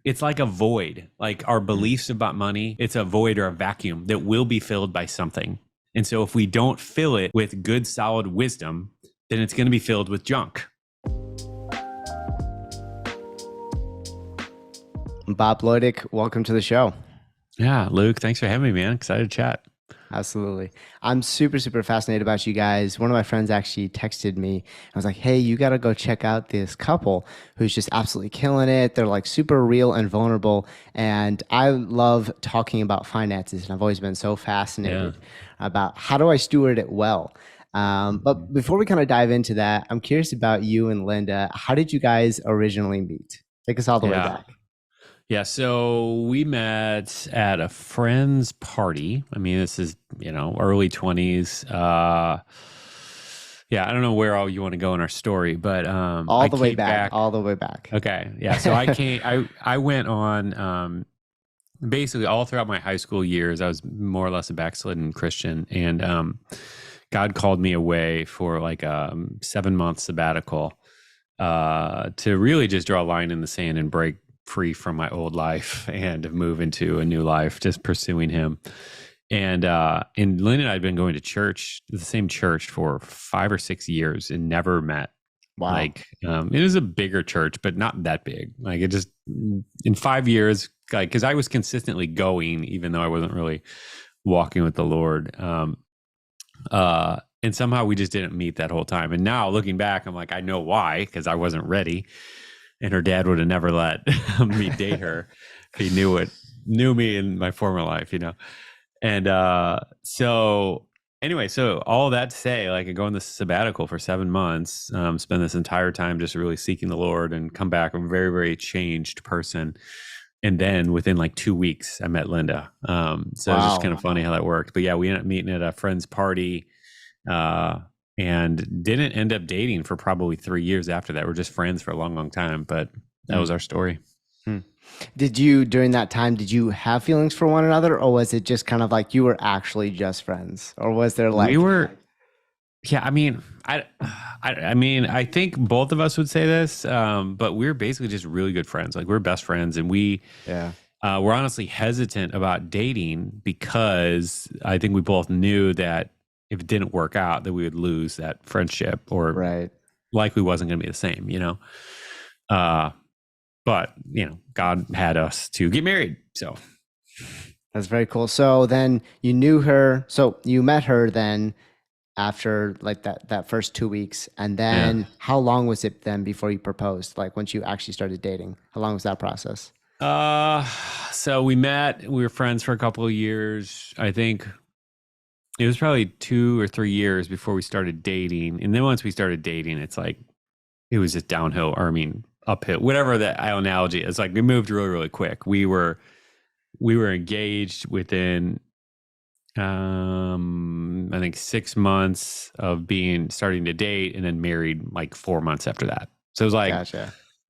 it's like a void, like our beliefs about money. It's a void or a vacuum that will be filled by something. And so if we don't fill it with good, solid wisdom, then it's going to be filled with junk. Bob Lotich, welcome to the show. Yeah, Luke, thanks for having me, man. Excited to chat. Absolutely. I'm super, super fascinated about you guys. One of my friends actually texted me. I was like, hey, you got to go check out this couple who's just absolutely killing it. They're like super real and vulnerable. And I love talking about finances. And I've always been so fascinated about how do I steward it well. But before we kind of dive into that, I'm curious about you and Linda. How did you guys originally meet? Take us all the way back. Yeah, so we met at a friend's party. I mean, this is, early 20s. Yeah, I don't know where all you want to go in our story, but all the way back. Okay. Yeah, so I went on basically all throughout my high school years. I was more or less a backslidden Christian, and God called me away for like a 7-month sabbatical to really just draw a line in the sand and break free from my old life and move into a new life, just pursuing him. And Lynn and I had been going to church, the same church, for 5 or 6 years and never met. Wow. Like it was a bigger church, but not that big. Like it just, in 5 years, like, because I was consistently going, even though I wasn't really walking with the Lord. And somehow we just didn't meet that whole time. And now looking back, I'm like, I know why, because I wasn't ready. And her dad would have never let me date her if he knew me in my former life, And so anyway, so all that to say, like, I go on this sabbatical for 7 months, spend this entire time just really seeking the Lord, and come back a very, very changed person. And then within like 2 weeks, I met Linda. So It's just kind of funny how that worked. But yeah, we ended up meeting at a friend's party. And didn't end up dating for probably 3 years after that. We're just friends for a long, long time, but that was our story. Did you, during that time, did you have feelings for one another, or was it just kind of like you were actually just friends, or was there like... We were, yeah, I mean, I think both of us would say this, but we're basically just really good friends. Like, we're best friends, and we're honestly hesitant about dating because I think we both knew that if it didn't work out, that we would lose that friendship, or likely wasn't going to be the same, But, God had us to get married. So that's very cool. So then you knew her. So you met her then after like that first 2 weeks. And then how long was it then before you proposed? Like, once you actually started dating, how long was that process? So we met, we were friends for a couple of years. I think it was probably 2 or 3 years before we started dating. And then once we started dating, it's like, it was just downhill, or uphill, whatever the analogy is. Like, we moved really, really quick. We were engaged within, I think 6 months of starting to date, and then married like 4 months after that. So it was like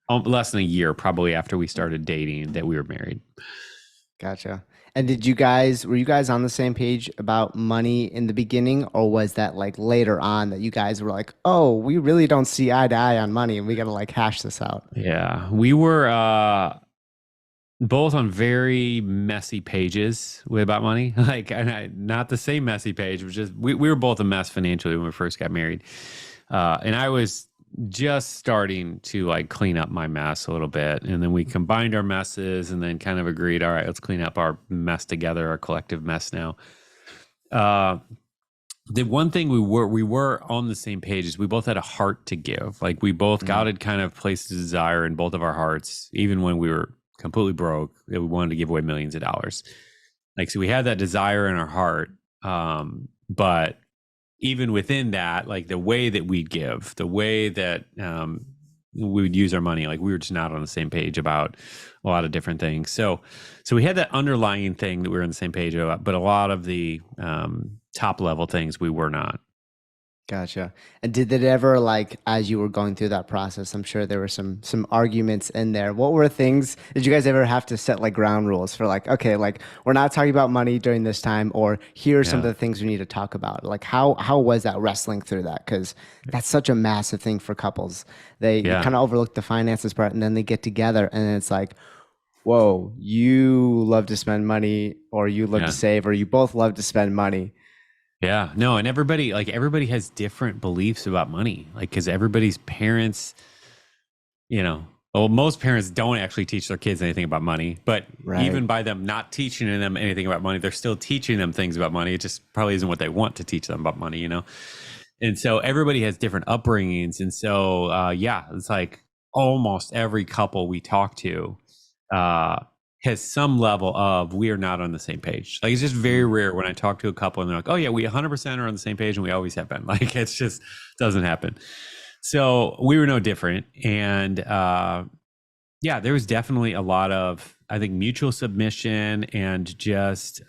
less than a year probably after we started dating that we were married. Gotcha. And were you guys on the same page about money in the beginning, or was that like later on that you guys were like, oh, we really don't see eye to eye on money and we got to like hash this out? Yeah, we were both on very messy pages about money. Like, not the same messy page, but just we were both a mess financially when we first got married. And I was just starting to like clean up my mess a little bit, and then we combined our messes and then kind of agreed, all right, let's clean up our mess together, our collective mess now. The one thing we were on the same page is we both had a heart to give. Like, we both God had kind of placed a desire in both of our hearts, even when we were completely broke, that we wanted to give away millions of dollars. Like, so we had that desire in our heart, but even within that, like, the way that we'd give, the way that we would use our money, like, we were just not on the same page about a lot of different things. So we had that underlying thing that we were on the same page about, but a lot of the top level things we were not. Gotcha. And did it ever, like, as you were going through that process, I'm sure there were some arguments in there. What were things, did you guys ever have to set like ground rules for like, okay, like, we're not talking about money during this time, or here are some of the things we need to talk about? Like, how was that wrestling through that? Because that's such a massive thing for couples. They kind of overlook the finances part, and then they get together and it's like, whoa, you love to spend money, or you love to Yeah. save, or you both love to spend money. Yeah. No, and everybody has different beliefs about money. Like, because everybody's parents, well, most parents don't actually teach their kids anything about money, but Right. even by them not teaching them anything about money, they're still teaching them things about money. It just probably isn't what they want to teach them about money. And so everybody has different upbringings. And so, yeah, it's like almost every couple we talk to uh, has some level of we are not on the same page. Like, it's just very rare when I talk to a couple and they're like, oh, yeah, we 100% are on the same page and we always have been. Like, it's just doesn't happen. So we were no different. And yeah, there was definitely a lot of, I think, mutual submission and just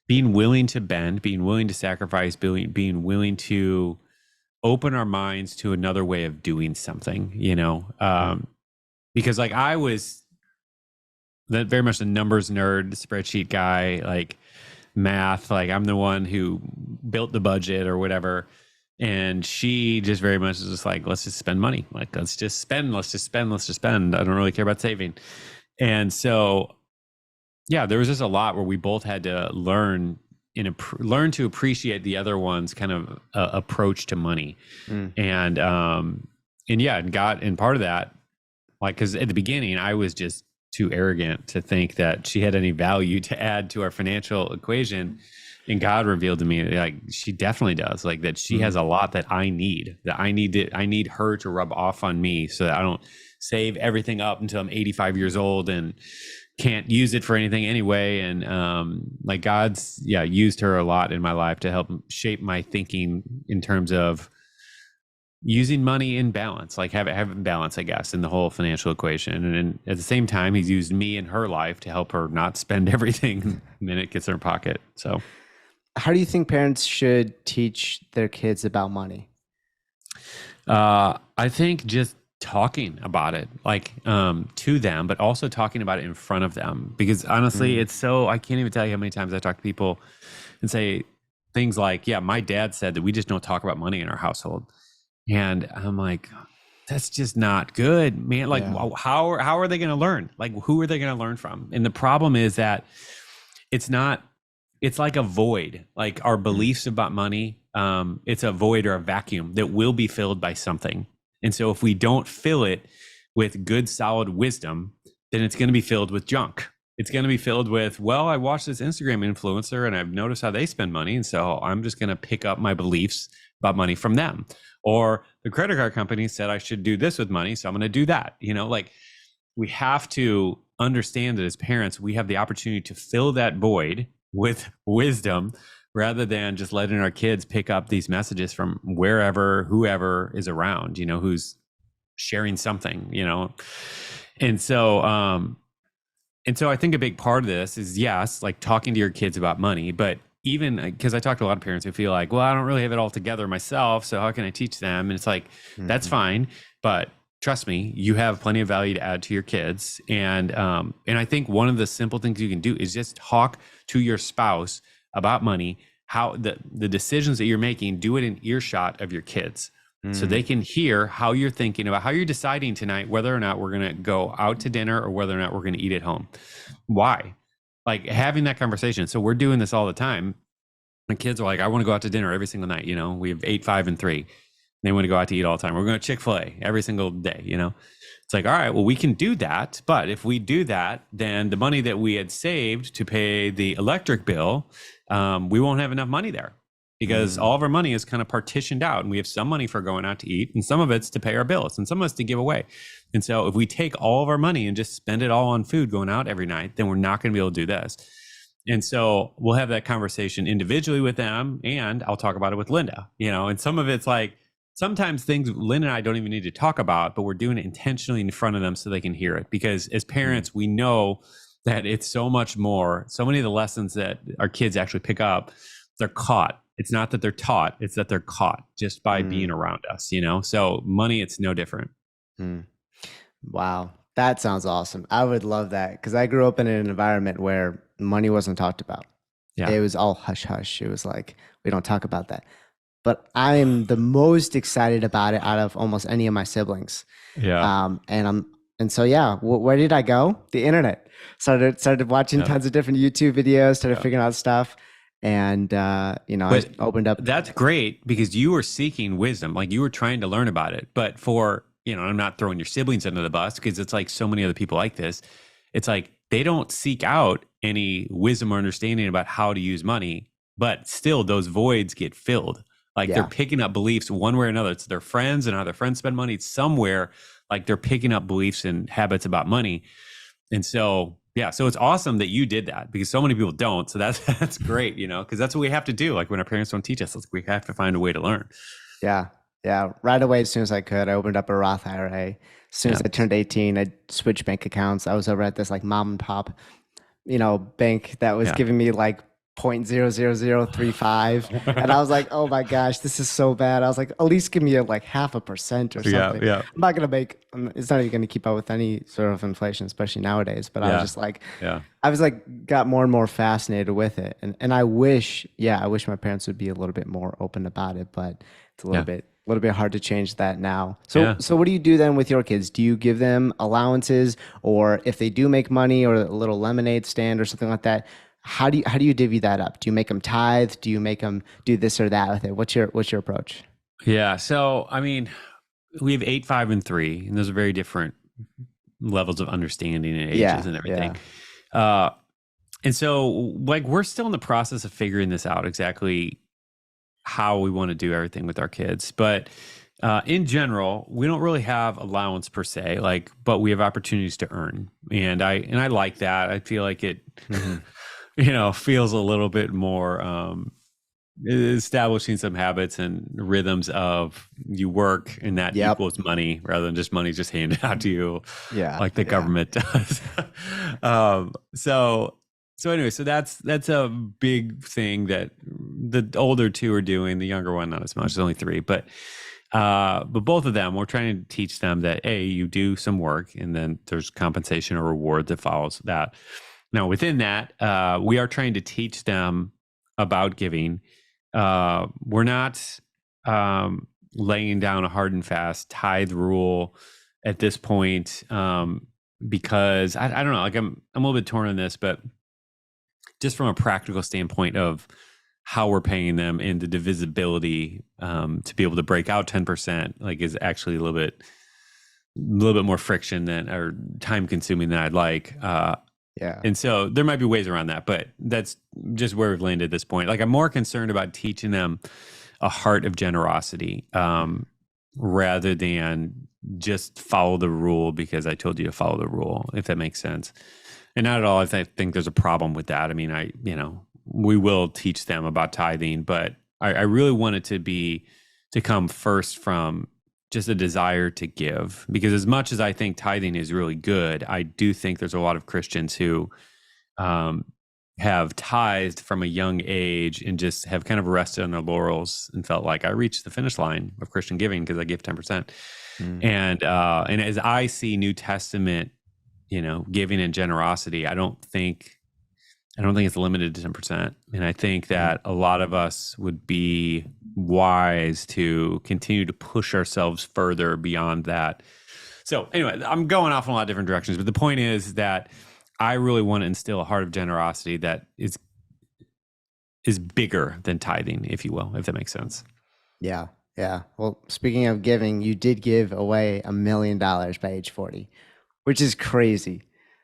being willing to bend, being willing to sacrifice, being willing to open our minds to another way of doing something, because like I was very much a numbers nerd, spreadsheet guy, like math, like I'm the one who built the budget or whatever. And she just very much is just like, let's just spend money. Like, let's just spend. I don't really care about saving. And so, yeah, there was just a lot where we both had to learn learn to appreciate the other one's kind of approach to money. And yeah, and part of that, like, because at the beginning I was just too arrogant to think that she had any value to add to our financial equation. And God revealed to me, like, she definitely does, like, that she has a lot that I need her to rub off on me so that I don't save everything up until I'm 85 years old and can't use it for anything anyway. And like, God's used her a lot in my life to help shape my thinking in terms of using money in balance, like having balance, I guess, in the whole financial equation. And at the same time, he's used me in her life to help her not spend everything the minute it gets in her pocket. So How do you think parents should teach their kids about money? I think just talking about it, like, to them, but also talking about it in front of them, because honestly, it's so, I can't even tell you how many times I talk to people and say things like, yeah, my dad said that we just don't talk about money in our household. And I'm like, that's just not good, man. Like, Yeah. how are they going to learn? Like, who are they going to learn from? And the problem is that it's like a void, like our beliefs about money. It's a void or a vacuum that will be filled by something. And so if we don't fill it with good, solid wisdom, then it's going to be filled with junk. It's going to be filled with, well, I watched this Instagram influencer and I've noticed how they spend money. And so I'm just going to pick up my beliefs about money from them. Or the credit card company said I should do this with money, so I'm going to do that. Like, we have to understand that as parents, we have the opportunity to fill that void with wisdom rather than just letting our kids pick up these messages from wherever, whoever is around, who's sharing something, And so, I think a big part of this is, yes, like talking to your kids about money, but even because I talk to a lot of parents who feel like, well, I don't really have it all together myself, so how can I teach them? And it's like, that's fine, but trust me, you have plenty of value to add to your kids. And I think one of the simple things you can do is just talk to your spouse about money, how the decisions that you're making, do it in earshot of your kids. So they can hear how you're thinking about how you're deciding tonight whether or not we're going to go out to dinner or whether or not we're going to eat at home. Why? Like, having that conversation. So we're doing this all the time. My kids are like, I want to go out to dinner every single night. We have 8, 5, and 3. They want to go out to eat all the time. We're going to Chick-fil-A every single day. It's like, all right, well, we can do that. But if we do that, then the money that we had saved to pay the electric bill, we won't have enough money there, because all of our money is kind of partitioned out, and we have some money for going out to eat, and some of it's to pay our bills, and some of it's to give away. And so if we take all of our money and just spend it all on food going out every night, then we're not going to be able to do this. And so we'll have that conversation individually with them, and I'll talk about it with Linda, and some of it's like, sometimes things Lynn and I don't even need to talk about, but we're doing it intentionally in front of them so they can hear it. Because as parents, we know that it's so much more. So many of the lessons that our kids actually pick up, they're caught. It's not that they're taught, it's that they're caught just by being around us, So money, it's no different. Wow. That sounds awesome. I would love that, because I grew up in an environment where money wasn't talked about. Yeah. It was all hush hush. It was like, we don't talk about that. But I'm the most excited about it out of almost any of my siblings. Yeah. And I'm And so, yeah, where did I go? The internet. Started watching Yeah. tons of different YouTube videos, started Yeah. figuring out stuff. And, I But opened up. that's great because you were seeking wisdom, like you were trying to learn about it. But for, I'm not throwing your siblings under the bus because it's like so many other people like this. It's like they don't seek out any wisdom or understanding about how to use money, but still those voids get filled. Like they're Yeah. picking up beliefs one way or another. It's their friends and how their friends spend money. It's somewhere like they're picking up beliefs and habits about money. And so, yeah, so it's awesome that you did that because so many people don't. So that's great, because that's what we have to do. Like when our parents don't teach us, we have to find a way to learn. Yeah. Yeah. Right away, as soon as I could, I opened up a Roth IRA. As soon as Yeah. I turned 18, I switched bank accounts. I was over at this like mom and pop, bank that was Yeah. giving me like 0.00035. And I was like, oh my gosh, this is so bad. I was like, at least give me like 0.5% or Yeah. something. Yeah. I'm not going to it's not even going to keep up with any sort of inflation, especially nowadays. But I was just like, Yeah. I was like, got more and more fascinated with it. And I wish my parents would be a little bit more open about it, but it's a little bit hard to change that now. So what do you do then with your kids? Do you give them allowances, or if they do make money or a little lemonade stand or something like that? How do you divvy that up? Do you make them tithe? Do you make them do this or that with it? What's your approach? Yeah. So, I mean, we have 8, 5, and 3, and those are very different levels of understanding and ages and everything. And so, like, we're still in the process of figuring this out exactly how we want to do everything with our kids. But in general, we don't really have allowance per se, but we have opportunities to earn, and I like that. I feel like it, feels a little bit more establishing some habits and rhythms of you work and that equals money rather than just money just handed out to you, like the government does. So anyway, so that's a big thing that the older two are doing. The younger one, not as much. It's only 3, but both of them, we're trying to teach them that you do some work, and then there's compensation or reward that follows that. Now, within that, we are trying to teach them about giving. We're not laying down a hard and fast tithe rule at this point, because I don't know. Like I'm a little bit torn on this, but just from a practical standpoint of how we're paying them and the divisibility, to be able to break out 10%, is actually a little bit more friction or time consuming than I'd like. And so there might be ways around that, but that's just where we've landed at this point. I'm more concerned about teaching them a heart of generosity, rather than just follow the rule because I told you to follow the rule, if that makes sense. And not at all. I think there's a problem with that. I mean, we will teach them about tithing, but I really want it to come first from just a desire to give, because as much as I think tithing is really good, I do think there's a lot of Christians who have tithed from a young age and just have kind of rested on their laurels and felt like I reached the finish line of Christian giving because I give 10%. And as I see New Testament, giving and generosity, I don't think it's limited to 10%. And I think that a lot of us would be wise to continue to push ourselves further beyond that. So anyway, I'm going off in a lot of different directions, but the point is that I really want to instill a heart of generosity that is bigger than tithing, if you will, if that makes sense. Yeah. Yeah. Well, speaking of giving, you did give away $1 million by age 40, which is crazy.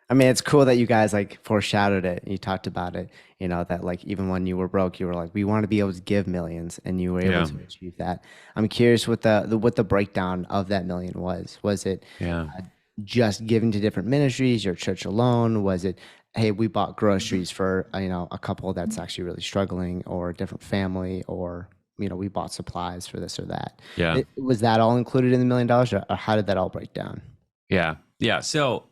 I mean, it's cool that you guys foreshadowed it. You talked about it, that even when you were broke, you were like, we want to be able to give millions, and you were able to achieve that. I'm curious what the breakdown of that million was. Was it just giving to different ministries, your church alone? Was it, hey, we bought groceries for, a couple that's actually really struggling, or a different family, or, we bought supplies for this or that? Was that all included in the $1 million, or how did that all break down? Yeah. So,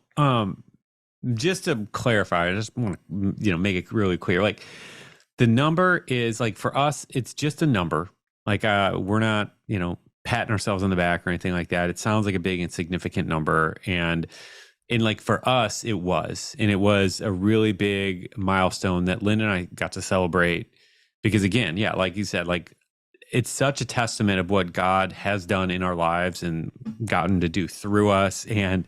just to clarify, I just want to, make it really clear. The number is for us, it's just a number. We're not, patting ourselves on the back or anything like that. It sounds like a big insignificant number. And for us, it was a really big milestone that Lynn and I got to celebrate because again, like you said, it's such a testament of what God has done in our lives and gotten to do through us. And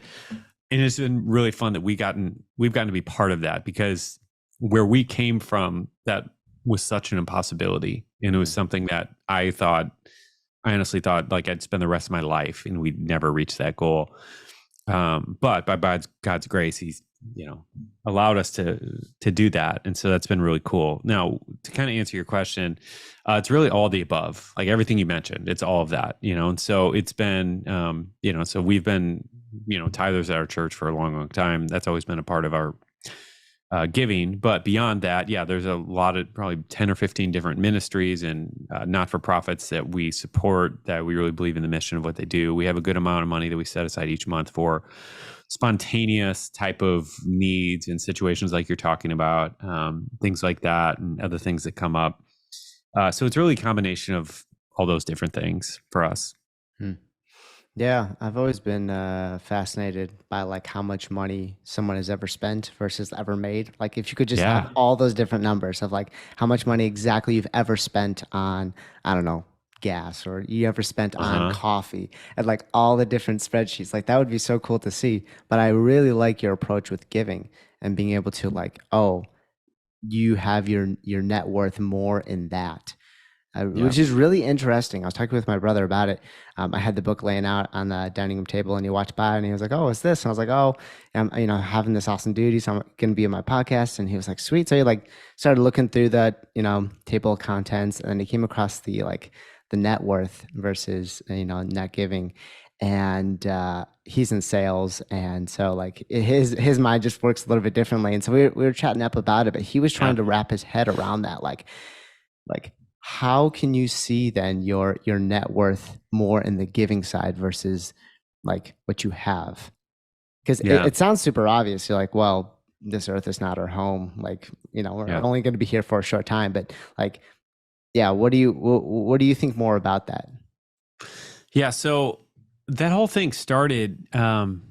And it's been really fun that we've gotten to be part of that, because where we came from, that was such an impossibility. And it was something that I honestly thought like I'd spend the rest of my life and we'd never reach that goal. But by God's grace, he's, allowed us to do that. And so that's been really cool. Now, to kind of answer your question, it's really all the above, like everything you mentioned, it's all of that, and so it's been, so we've been, tithers at our church for a long, long time. That's always been a part of our giving. But beyond that, there's a lot of probably 10 or 15 different ministries and not-for-profits that we support, that we really believe in the mission of what they do. We have a good amount of money that we set aside each month for spontaneous type of needs and situations like you're talking about, things like that and other things that come up. So it's really a combination of all those different things for us. Yeah, I've always been fascinated by like how much money someone has ever spent versus ever made. Like if you could just have all those different numbers of like how much money exactly you've ever spent on, I don't know, gas, or you ever spent on coffee, and like all the different spreadsheets, like that would be so cool to see. But I really like your approach with giving and being able to like, oh, you have your net worth more in that. Which is really interesting. I was talking with my brother about it. I had the book laying out on the dining room table, and he walked by and he was like, "Oh, what's this?" And I was like, "Oh, I'm having this awesome duty, so I'm going to be in my podcast." And he was like, "Sweet." So he like started looking through the table of contents, and then he came across the net worth versus net giving, and he's in sales, and so like his mind just works a little bit differently. And so we were chatting up about it, but he was trying to wrap his head around that, like how can you see then your net worth more in the giving side versus like what you have? Because it sounds super obvious. You're like, well, this earth is not our home. Like, we're only going to be here for a short time. But like, what do you think more about that? Yeah. So that whole thing started. Long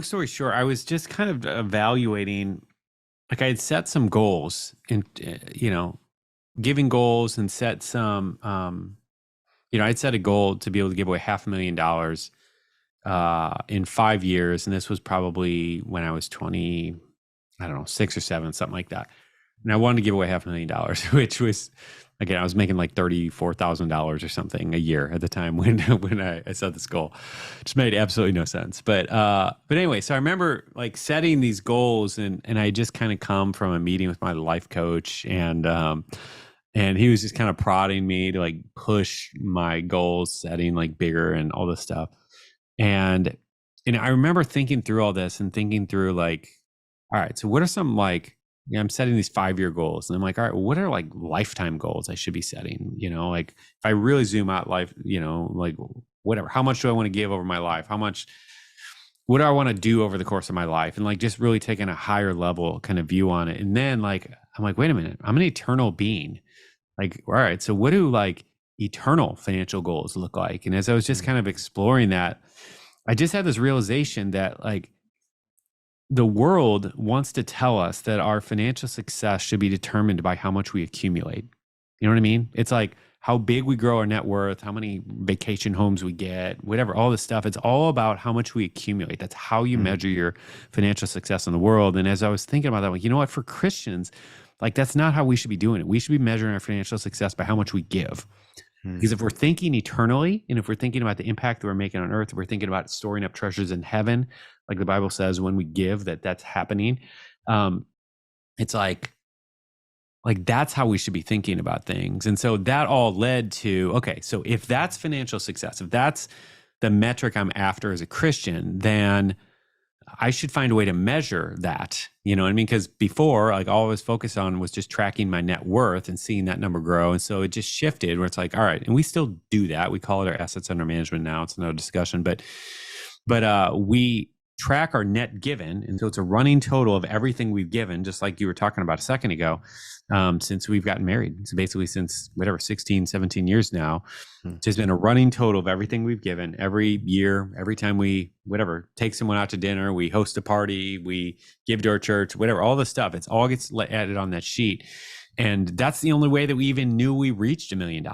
story short, I was just kind of evaluating. Like I had set some goals and giving goals, and set some, I'd set a goal to be able to give away $500,000 in 5 years. And this was probably when I was 20, I don't know, 6 or 7, something like that. And I wanted to give away $500,000, which was, again, I was making like $34,000 or something a year at the time when I set this goal. Just made absolutely no sense. But anyway, so I remember like setting these goals, and I just kind of come from a meeting with my life coach, and he was just kind of prodding me to like push my goals, setting like bigger and all this stuff. And I remember thinking through all this and thinking through like, all right, so what are some like, I'm setting these 5-year goals, and I'm like, all right, well, what are like lifetime goals I should be setting? Like if I really zoom out life, like whatever, how much do I want to give over my life? What do I want to do over the course of my life? And like just really taking a higher level kind of view on it. And then like, I'm like, wait a minute, I'm an eternal being. Like, all right, so what do like eternal financial goals look like? And as I was just kind of exploring that, I just had this realization that like the world wants to tell us that our financial success should be determined by how much we accumulate. You know what I mean? It's like how big we grow our net worth, how many vacation homes we get, whatever, all this stuff. It's all about how much we accumulate. That's how you measure your financial success in the world. And as I was thinking about that, like, you know what, for Christians, like that's not how we should be doing it. We should be measuring our financial success by how much we give. Because if we're thinking eternally, and if we're thinking about the impact that we're making on earth, if we're thinking about storing up treasures in heaven, like the Bible says, when we give, that's happening. It's like that's how we should be thinking about things. And so that all led to, okay, so if that's financial success, if that's the metric I'm after as a Christian, then I should find a way to measure that. You know what I mean? Because before, like all I was focused on was just tracking my net worth and seeing that number grow. And so it just shifted where it's like, all right, and we still do that. We call it our assets under management now. It's another discussion, but we track our net given. And so it's a running total of everything we've given, just like you were talking about a second ago, since we've gotten married. So basically since 16, 17 years now, it's just been a running total of everything we've given every year, every time we, take someone out to dinner, we host a party, we give to our church, whatever, all the stuff, it's all gets added on that sheet. And that's the only way that we even knew we reached $1 million.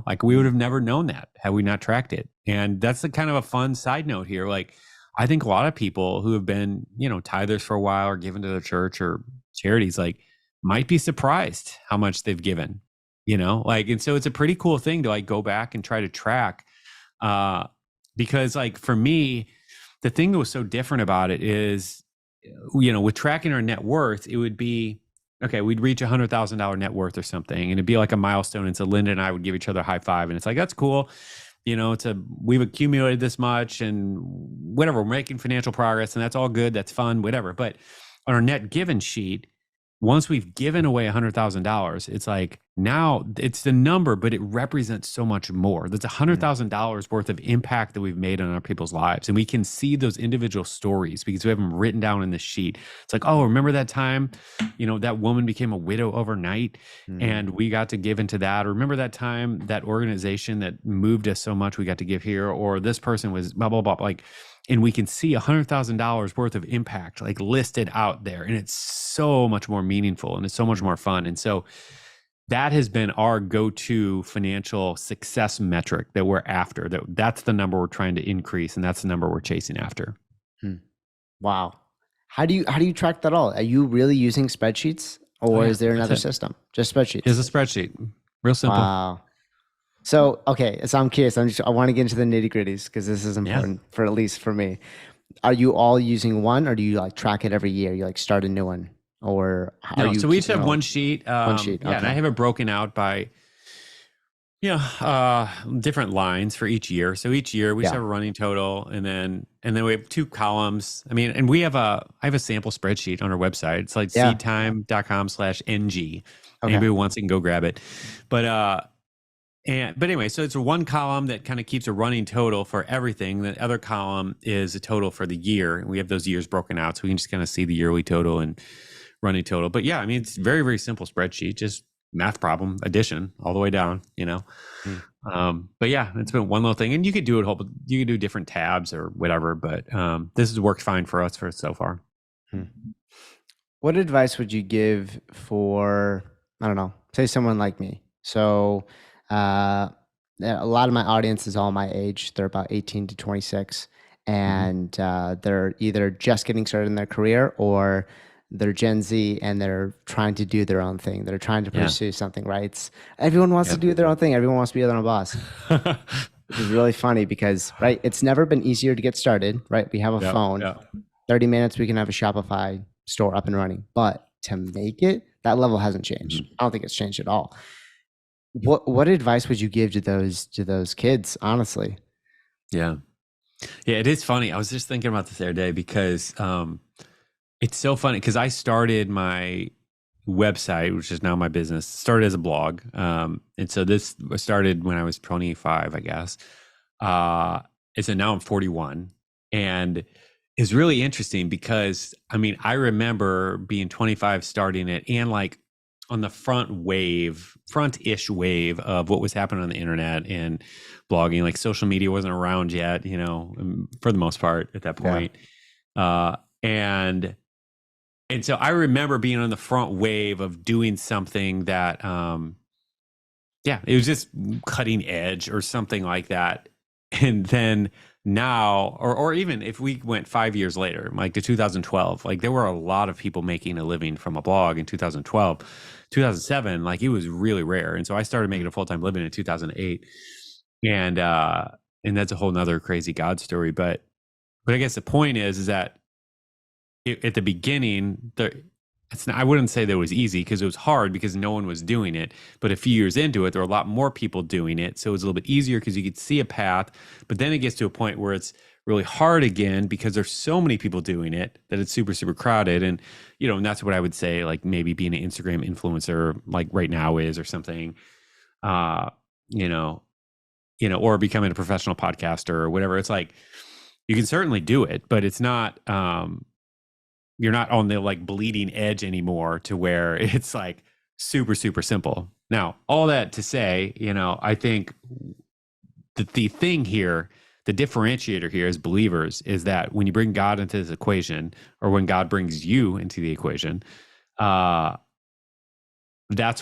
Like we would have never known that had we not tracked it. And that's the kind of a fun side note here. Like, I think a lot of people who have been, tithers for a while or given to their church or charities, like might be surprised how much they've given, and so it's a pretty cool thing to like go back and try to track. Because like for me, the thing that was so different about it is, with tracking our net worth, it would be, okay, we'd reach $100,000 net worth or something, and it'd be like a milestone. And so Linda and I would give each other a high five, and it's like, that's cool. We've accumulated this much and whatever, we're making financial progress, and that's all good. That's fun, whatever. But on our net given sheet, once we've given away $100,000, it's like now it's the number, but it represents so much more. That's $100,000 worth of impact that we've made on our people's lives. And we can see those individual stories because we have them written down in the sheet. It's like, oh, remember that time, that woman became a widow overnight and we got to give into that. Or remember that time, that organization that moved us so much, we got to give here, or this person was blah, blah, blah. Like, and we can see $100,000 worth of impact like listed out there. And it's so much more meaningful and it's so much more fun. And so that has been our go-to financial success metric that we're after. That's the number we're trying to increase, and that's the number we're chasing after. Wow. How do you track that all? Are you really using spreadsheets, or is there another system? Just spreadsheets? It's a spreadsheet. Real simple. Wow. So, okay. So I'm curious. I want to get into the nitty gritties because this is important for, at least for me. Are you all using one, or do you like track it every year? You like start a new one, or how so we each have one sheet. One sheet. Okay. Yeah. And I have it broken out by, different lines for each year. So each year we just have a running total, and then we have 2 columns. I mean, and I have a sample spreadsheet on our website. It's like seedtime.com/ng. Anybody who wants it can go grab it. But anyway, so it's a one column that kind of keeps a running total for everything. The other column is a total for the year. And we have those years broken out, so we can just kind of see the yearly total and running total. But yeah, I mean, it's very, very simple spreadsheet, just math problem, addition all the way down, But yeah, it's been one little thing, and you could do you could do different tabs or whatever, but this has worked fine for us so far. What advice would you give for, I don't know, say someone like me? So, a lot of my audience is all my age. They're about 18 to 26, and they're either just getting started in their career, or they're Gen Z and they're trying to do their own thing. They're trying to pursue something, right? Everyone wants to do their own thing. Everyone wants to be their own boss. Which is really funny because, right, it's never been easier to get started, right? We have a phone. 30 minutes, we can have a Shopify store up and running. But to make it, that level hasn't changed. I don't think it's changed at all. What advice would you give to those kids, honestly? Yeah, it is funny. I was just thinking about this the other day because it's so funny because I started my website, which is now my business, started as a blog. And so this started when I was 25, I guess. And so now I'm 41. And it's really interesting because, I mean, I remember being 25, starting it, and like on the front-ish wave of what was happening on the internet and blogging. Like social media wasn't around yet, for the most part at that point. And so I remember being on the front wave of doing something that, it was just cutting edge or something like that. And then now, or even if we went 5 years later, like to 2012, like there were a lot of people making a living from a blog in 2012. 2007, like it was really rare. And so I started making a full-time living in 2008. And that's a whole nother crazy God story. But I guess the point is that at the beginning, I wouldn't say that it was easy because it was hard because no one was doing it. But a few years into it, there were a lot more people doing it. So it was a little bit easier because you could see a path. But then it gets to a point where it's really hard again because there's so many people doing it that it's super, super crowded. And, and that's what I would say, like maybe being an Instagram influencer like right now is, or something, or becoming a professional podcaster or whatever. It's like, you can certainly do it, but it's not, you're not on the like bleeding edge anymore to where it's like super, super simple. Now, all that to say, I think that the thing here, the differentiator here as believers is that when you bring God into this equation, or when God brings you into the equation, that's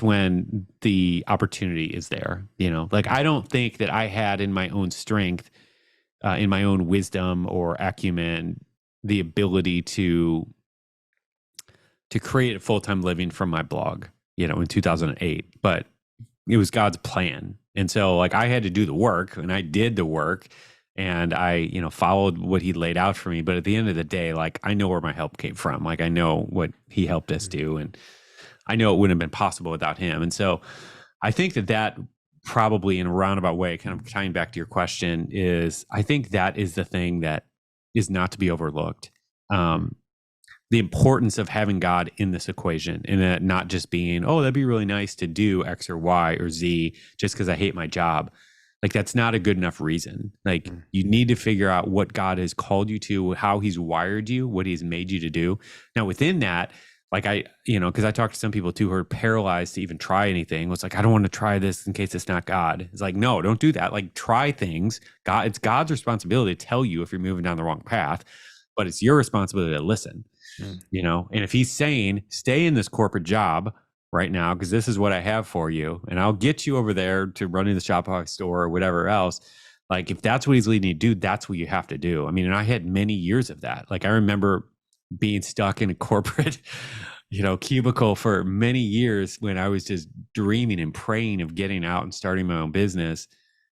when the opportunity is there. Like I don't think that I had in my own strength in my own wisdom or acumen, the ability to create a full-time living from my blog, in 2008, but it was God's plan. And so like I had to do the work, and I did the work, and I, followed what he laid out for me. But at the end of the day, like I know where my help came from. Like I know what he helped us do, and I know it wouldn't have been possible without him. And so I think that probably, in a roundabout way, kind of tying back to your question, is I think that is the thing that is not to be overlooked. The importance of having God in this equation, and that not just being, oh, that'd be really nice to do X or Y or Z just because I hate my job. Like that's not a good enough reason. Like you need to figure out what God has called you to, how he's wired you, what he's made you to do. Now within that, like because I talked to some people too who are paralyzed to even try anything. It's like, I don't want to try this in case it's not God. It's like, no, don't do that. Like try things. It's God's responsibility to tell you if you're moving down the wrong path, but it's your responsibility to listen. And if he's saying, stay in this corporate job right now, because this is what I have for you, and I'll get you over there to running the Shopify store or whatever else. Like if that's what he's leading you to do, that's what you have to do. I mean, and I had many years of that. Like I remember being stuck in a corporate, cubicle for many years when I was just dreaming and praying of getting out and starting my own business.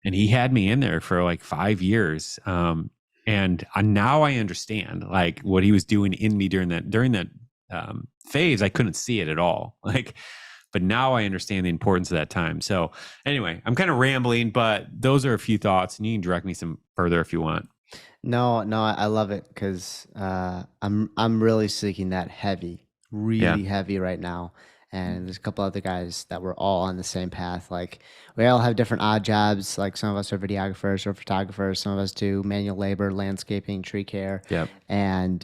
And he had me in there for like 5 years. And now I understand like what he was doing in me during that phase. I couldn't see it at all. But now I understand the importance of that time. So anyway, I'm kind of rambling, but those are a few thoughts, and you can direct me some further if you want. No, I love it because I'm really seeking that really heavy right now. And there's a couple other guys that we're all on the same path. Like we all have different odd jobs. Like some of us are videographers or photographers. Some of us do manual labor, landscaping, tree care. Yep. And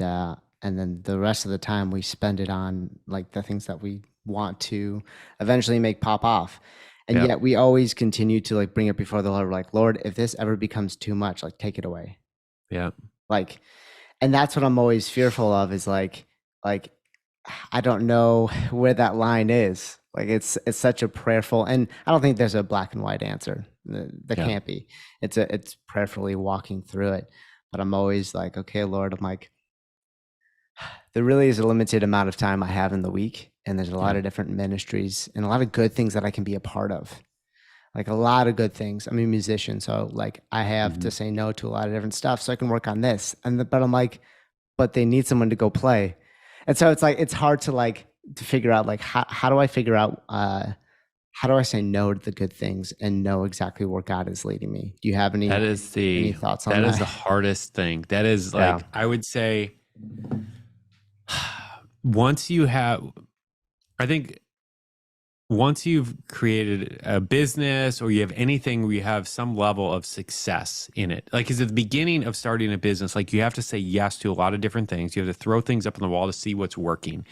then the rest of the time we spend it on like the things that we want to eventually make pop off. And yet we always continue to like bring it before the Lord. We're like, Lord, if this ever becomes too much, like take it away. Yeah. Like, and that's what I'm always fearful of is like I don't know where that line is. Like it's such a prayerful, and I don't think there's a black and white answer. There can't be. It's prayerfully walking through it. But I'm always like, okay, Lord, I'm like, there really is a limited amount of time I have in the week, and there's a lot of different ministries and a lot of good things that I can be a part of. Like a lot of good things. I'm a musician, so like I have to say no to a lot of different stuff so I can work on this. But I'm like, but they need someone to go play. And so it's like, it's hard to figure out like, how do I figure out, how do I say no to the good things and know exactly where God is leading me? Do you have any thoughts on that? That is the hardest thing. That is like, I would say once you've created a business or you have anything where you have some level of success in it, like is at the beginning of starting a business, like you have to say yes to a lot of different things. You have to throw things up on the wall to see what's working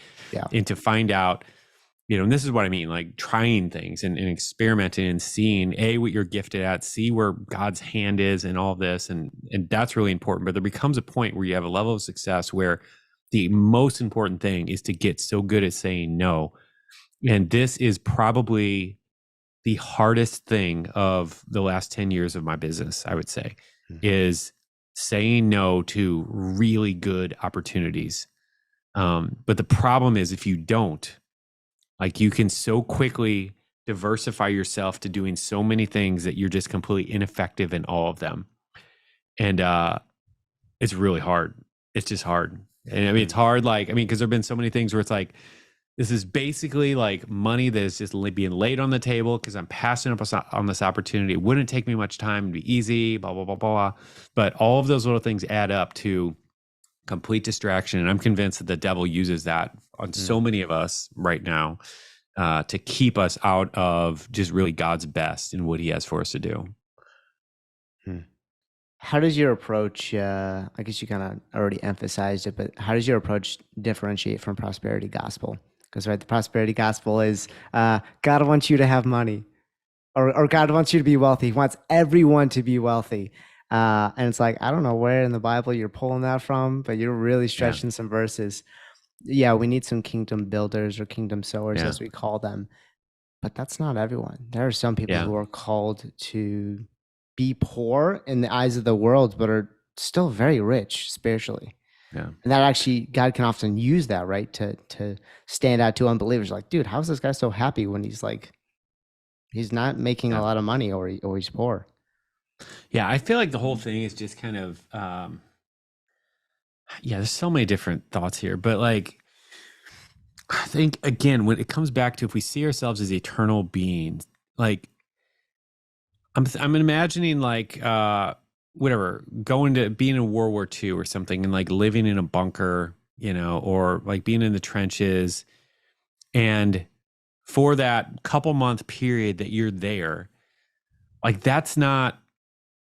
and to find out, and this is what I mean, like trying things and experimenting and seeing what you're gifted at, see where God's hand is and all this. And that's really important. But there becomes a point where you have a level of success where the most important thing is to get so good at saying no. And this is probably the hardest thing of the last 10 years of my business, I would say, is saying no to really good opportunities. But the problem is if you don't, like you can so quickly diversify yourself to doing so many things that you're just completely ineffective in all of them. And it's really hard. It's just hard. And I mean, it's hard, because there've been so many things where it's like, this is basically like money that is just being laid on the table because I'm passing up on this opportunity. It wouldn't take me much time. It'd be easy, blah, blah, blah, blah. But all of those little things add up to complete distraction. And I'm convinced that the devil uses that on so many of us right now to keep us out of just really God's best and what he has for us to do. How does your approach, I guess you kind of already emphasized it, but how does your approach differentiate from prosperity gospel? Because the prosperity gospel is God wants you to have money, or God wants you to be wealthy. He wants everyone to be wealthy. And it's like, I don't know where in the Bible you're pulling that from, but you're really stretching some verses. Yeah, we need some kingdom builders or kingdom sowers, as we call them. But that's not everyone. There are some people who are called to be poor in the eyes of the world, but are still very rich spiritually. Yeah. And that actually, God can often use that, right? To stand out to unbelievers. Like, dude, how is this guy so happy when he's like, he's not making a Yeah. lot of money, or he's poor? Yeah. I feel like the whole thing is just kind of, yeah, there's so many different thoughts here, but like, I think again, when it comes back to if we see ourselves as eternal beings, like I'm imagining like whatever, going to being in World War II or something and like living in a bunker, you know, or like being in the trenches. And for that couple month period that you're there, like that's not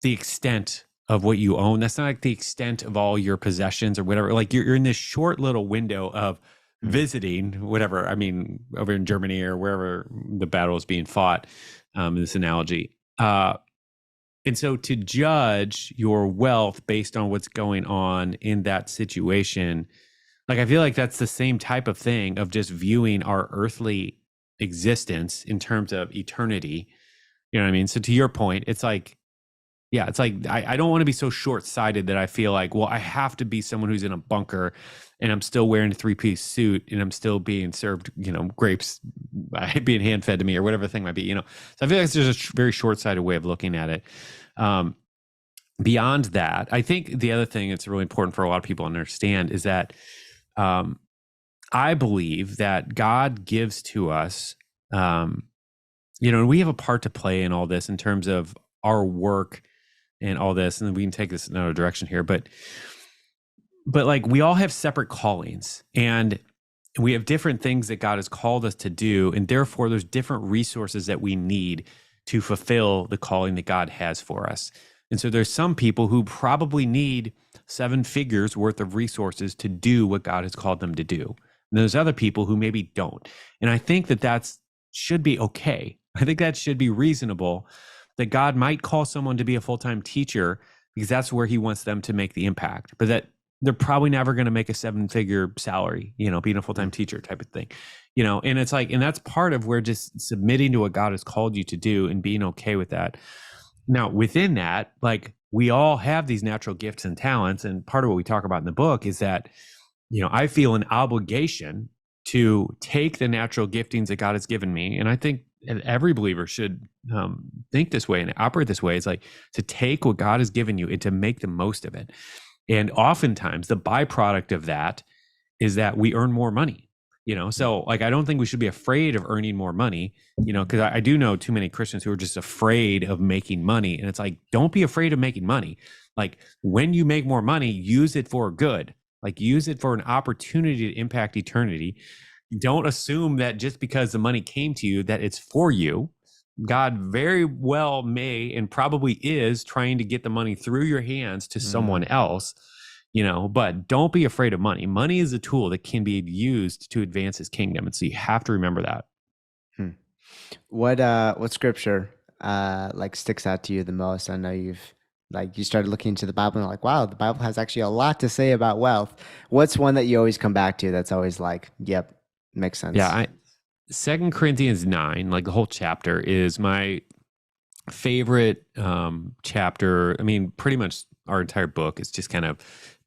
the extent of what you own. That's not like the extent of all your possessions or whatever. Like you're in this short little window of visiting whatever. I mean, over in Germany or wherever the battle is being fought, in this analogy. And so to judge your wealth based on what's going on in that situation, like I feel like that's the same type of thing of just viewing our earthly existence in terms of eternity. You know what I mean? So to your point, it's like, yeah, it's like I don't want to be so short-sighted that I feel like, well, I have to be someone who's in a bunker and I'm still wearing a three-piece suit and I'm still being served, you know, grapes being hand-fed to me or whatever the thing might be, you know. So I feel like there's a very short-sighted way of looking at it. Beyond that, I think the other thing that's really important for a lot of people to understand is that I believe that God gives to us, you know, and we have a part to play in all this in terms of our work and all this, and we can take this in another direction here, but like we all have separate callings and we have different things that God has called us to do, and therefore there's different resources that we need to fulfill the calling that God has for us. And so there's some people who probably need 7 figures worth of resources to do what God has called them to do. And there's other people who maybe don't. And I think that that's should be okay. I think that should be reasonable, that God might call someone to be a full-time teacher because that's where he wants them to make the impact, but that they're probably never going to make a 7-figure salary, you know, being a full-time teacher type of thing, you know. And it's like, and that's part of where just submitting to what God has called you to do and being okay with that. Now, within that, like we all have these natural gifts and talents. And part of what we talk about in the book is that, you know, I feel an obligation to take the natural giftings that God has given me. And I think every believer should think this way and operate this way. It's like to take what God has given you and to make the most of it. And oftentimes the byproduct of that is that we earn more money, you know? So like, I don't think we should be afraid of earning more money, you know, because I do know too many Christians who are just afraid of making money. And it's like, don't be afraid of making money. Like when you make more money, use it for good, like use it for an opportunity to impact eternity. Don't assume that just because the money came to you, that it's for you. God very well may and probably is trying to get the money through your hands to someone else, you know, but don't be afraid of money. Money is a tool that can be used to advance his kingdom. And so you have to remember that. What scripture like sticks out to you the most? I know you started looking into the Bible and you're like, wow, the Bible has actually a lot to say about wealth. What's one that you always come back to that's always like, yep, makes sense? Yeah, 2 Corinthians 9, like the whole chapter, is my favorite chapter. I mean, pretty much our entire book is just kind of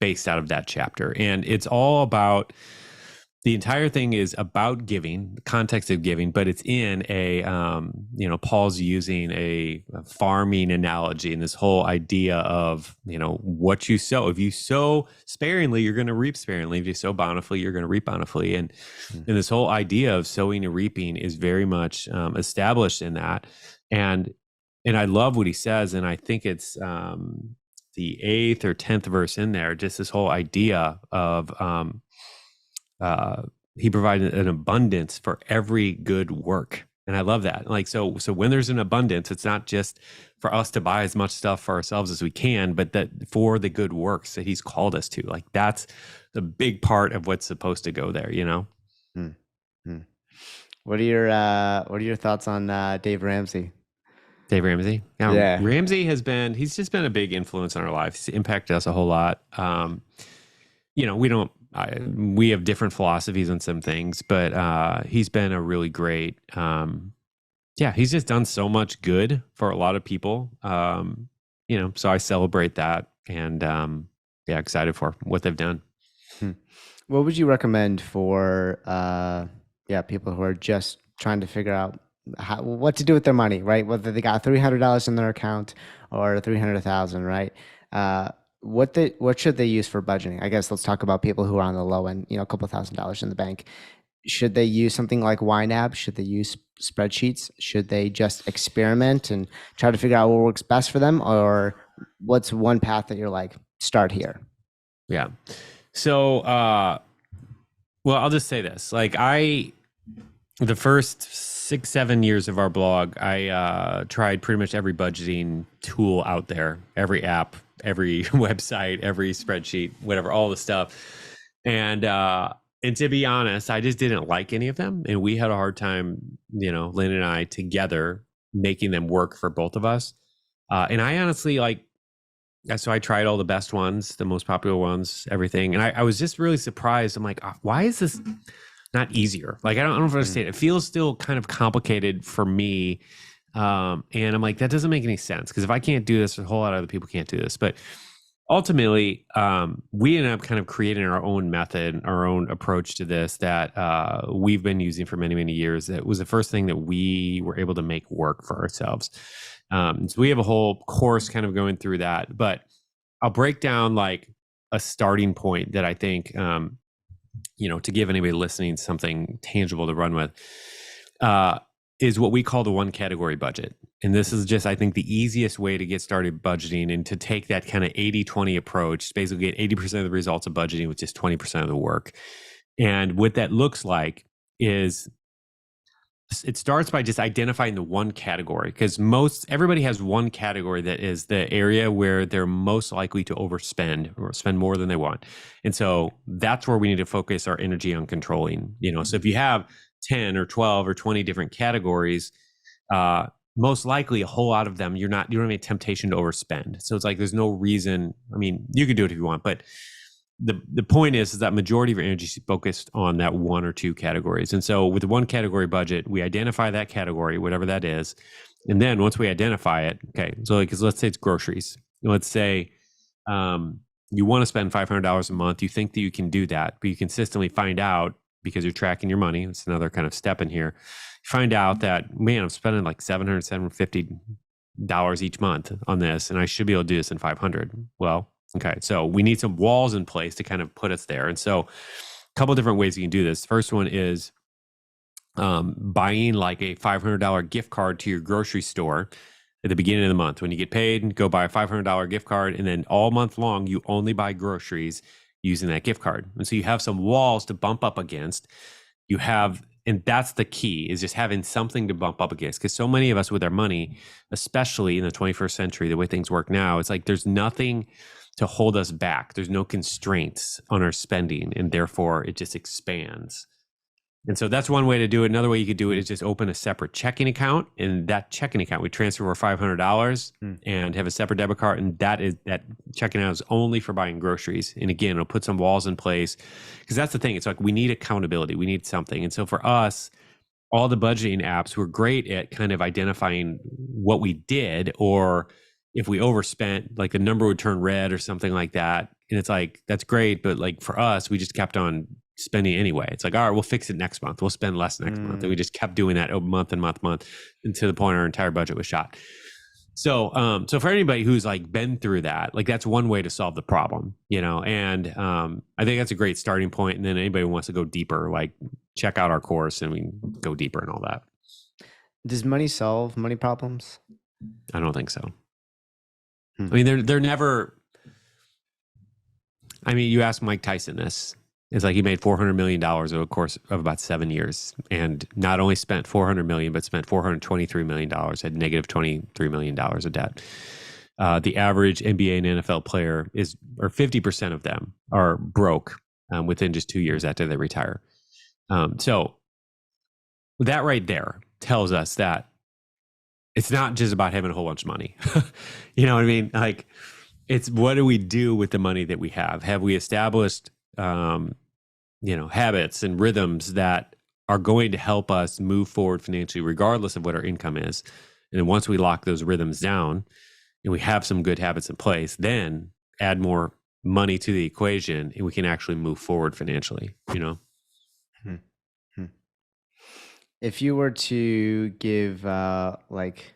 based out of that chapter. And it's all about, the entire thing is about giving, the context of giving, but it's in a, you know, Paul's using a farming analogy and this whole idea of, you know, what you sow. If you sow sparingly, you're going to reap sparingly. If you sow bountifully, you're going to reap bountifully. And this whole idea of sowing and reaping is very much established in that. And I love what he says. And I think it's the 8th or 10th verse in there, just this whole idea of, he provided an abundance for every good work. And I love that. Like, so when there's an abundance, it's not just for us to buy as much stuff for ourselves as we can, but that for the good works that he's called us to. Like, that's the big part of what's supposed to go there, you know? What are your thoughts on Dave Ramsey? Dave Ramsey? Yeah. Ramsey he's just been a big influence on our lives. He's impacted us a whole lot. You know, we have different philosophies on some things, but he's been a really great, he's just done so much good for a lot of people. so I celebrate that, and yeah, excited for what they've done. What would you recommend for people who are just trying to figure out what to do with their money, right? Whether they got $300 in their account or 300,000, right? What should they use for budgeting? I guess let's talk about people who are on the low end, a couple $1,000s in the bank. Should they use something like YNAB? Should they use spreadsheets? Should they just experiment and try to figure out what works best for them? Or what's one path that you're like, start here? Yeah. So, well, I'll just say this. Like the first 6-7 years of our blog, I tried pretty much every budgeting tool out there, every app, every website, every spreadsheet, whatever, all the stuff. And to be honest, I just didn't like any of them. And we had a hard time, Lynn and I together making them work for both of us. And I honestly so I tried all the best ones, the most popular ones, everything. And I was just really surprised. I'm like, why is this not easier? Like, I don't know if I understand. It feels still kind of complicated for me. And I'm like, that doesn't make any sense. Because if I can't do this, a whole lot of other people can't do this. But ultimately, we ended up kind of creating our own method, our own approach to this that we've been using for many, many years. That was the first thing that we were able to make work for ourselves. So we have a whole course kind of going through that, but I'll break down like a starting point that I think, to give anybody listening something tangible to run with, is what we call the one category budget. And this is just, I think, the easiest way to get started budgeting and to take that kind of 80-20 approach, basically get 80% of the results of budgeting with just 20% of the work. And what that looks like is it starts by just identifying the one category, because everybody has one category that is the area where they're most likely to overspend or spend more than they want. And so that's where we need to focus our energy on controlling, so if you have 10 or 12 or 20 different categories, most likely a whole lot of them, you don't have any temptation to overspend. So it's like, there's no reason. I mean, you can do it if you want, but the point is that majority of your energy is focused on that one or two categories. And so with the one category budget, we identify that category, whatever that is. And then once we identify it, okay, so let's say it's groceries. Let's say you want to spend $500 a month. You think that you can do that, but you consistently find out, because you're tracking your money, it's another kind of step in here, you find out that, man, I'm spending like $700, $750 each month on this, and I should be able to do this in 500. Well, okay, so we need some walls in place to kind of put us there. And so a couple of different ways you can do this. First one is buying like a $500 gift card to your grocery store at the beginning of the month. When you get paid, go buy a $500 gift card, and then all month long, you only buy groceries using that gift card. And so you have some walls to bump up against. And that's the key, is just having something to bump up against. Because so many of us with our money, especially in the 21st century, the way things work now, it's like there's nothing to hold us back. There's no constraints on our spending, and therefore it just expands. And so that's one way to do it. Another way you could do it is just open a separate checking account. And that checking account, we transfer over $500 and have a separate debit card. And that checking account is only for buying groceries. And again, it'll put some walls in place, because that's the thing. It's like we need accountability. We need something. And so for us, all the budgeting apps were great at kind of identifying what we did, or if we overspent, like the number would turn red or something like that. And it's like, that's great. But like for us, we just kept on spending anyway. It's like, all right, we'll fix it next month. We'll spend less next month. And we just kept doing that month and month, and to the point our entire budget was shot. So, so for anybody who's like been through that, like that's one way to solve the problem, and I think that's a great starting point. And then anybody who wants to go deeper, like check out our course and we can go deeper and all that. Does money solve money problems? I don't think so. I mean, they're never, I mean, you ask Mike Tyson this. It's like he made $400 million over a course of about 7 years, and not only spent $400 million, but spent $423 million, had negative $23 million of debt. The average NBA and NFL player or 50% of them are broke within just 2 years after they retire. So that right there tells us that it's not just about having a whole bunch of money. You know what I mean? Like, it's what do we do with the money that we have? Have we established habits and rhythms that are going to help us move forward financially, regardless of what our income is? And then once we lock those rhythms down, and we have some good habits in place, then add more money to the equation and we can actually move forward financially, Hmm. Hmm. If you were to give like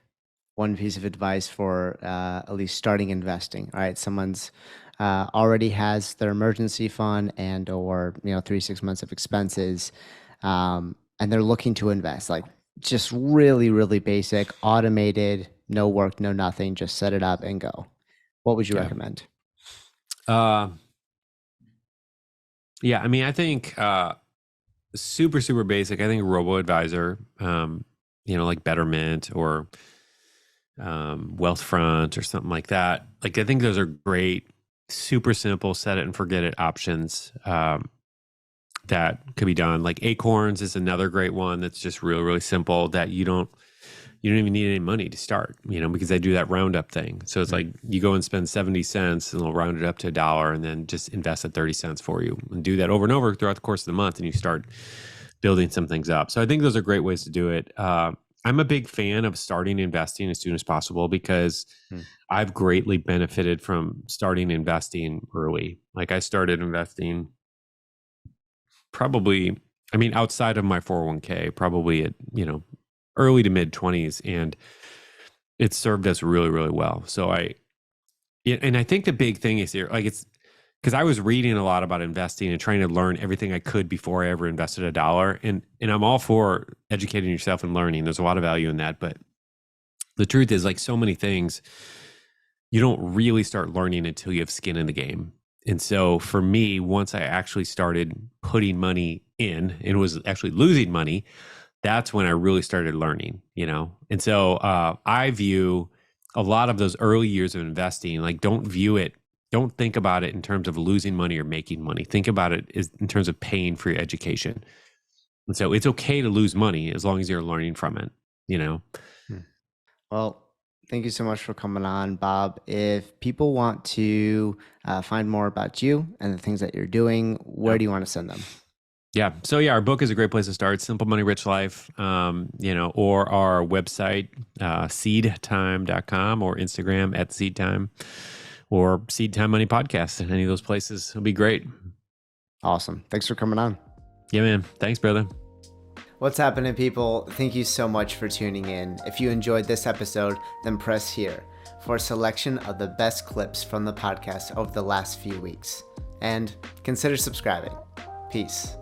one piece of advice for at least starting investing, all right, someone's already has their emergency fund and or 3 6 months of expenses, and they're looking to invest, like just really really basic, automated, no work, no nothing, just set it up and go. What would you Yeah. recommend? Yeah, I mean, I think super, super basic. I think robo-advisor, like Betterment or Wealthfront or something like that. Like, I think those are great, super simple, set it and forget it options that could be done. Like Acorns is another great one that's just really, really simple that you don't even need any money to start, because they do that roundup thing. So it's like you go and spend 70 cents and they'll round it up to $1 and then just invest at 30 cents for you and do that over and over throughout the course of the month. And you start building some things up. So I think those are great ways to do it. I'm a big fan of starting investing as soon as possible because I've greatly benefited from starting investing early. Like I started investing probably, outside of my 401k, probably at, early to mid 20s. And it served us really, really well. So I think the big thing is here, like it's because I was reading a lot about investing and trying to learn everything I could before I ever invested $1. And I'm all for educating yourself and learning. There's a lot of value in that. But the truth is, like so many things, you don't really start learning until you have skin in the game. And so for me, once I actually started putting money in and was actually losing money, that's when I really started learning, And so I view a lot of those early years of investing, like don't think about it in terms of losing money or making money. Think about it in terms of paying for your education. And so it's okay to lose money as long as you're learning from it. Well, thank you so much for coming on, Bob. If people want to find more about you and the things that you're doing, where do you want to send them? Yeah. So our book is a great place to start. Simple Money, Rich Life, or our website, seedtime.com, or Instagram at seedtime, or Seed Time Money Podcast. Any of those places will be great. Awesome. Thanks for coming on. Yeah, man. Thanks, brother. What's happening, people? Thank you so much for tuning in. If you enjoyed this episode, then press here for a selection of the best clips from the podcast over the last few weeks. And consider subscribing. Peace.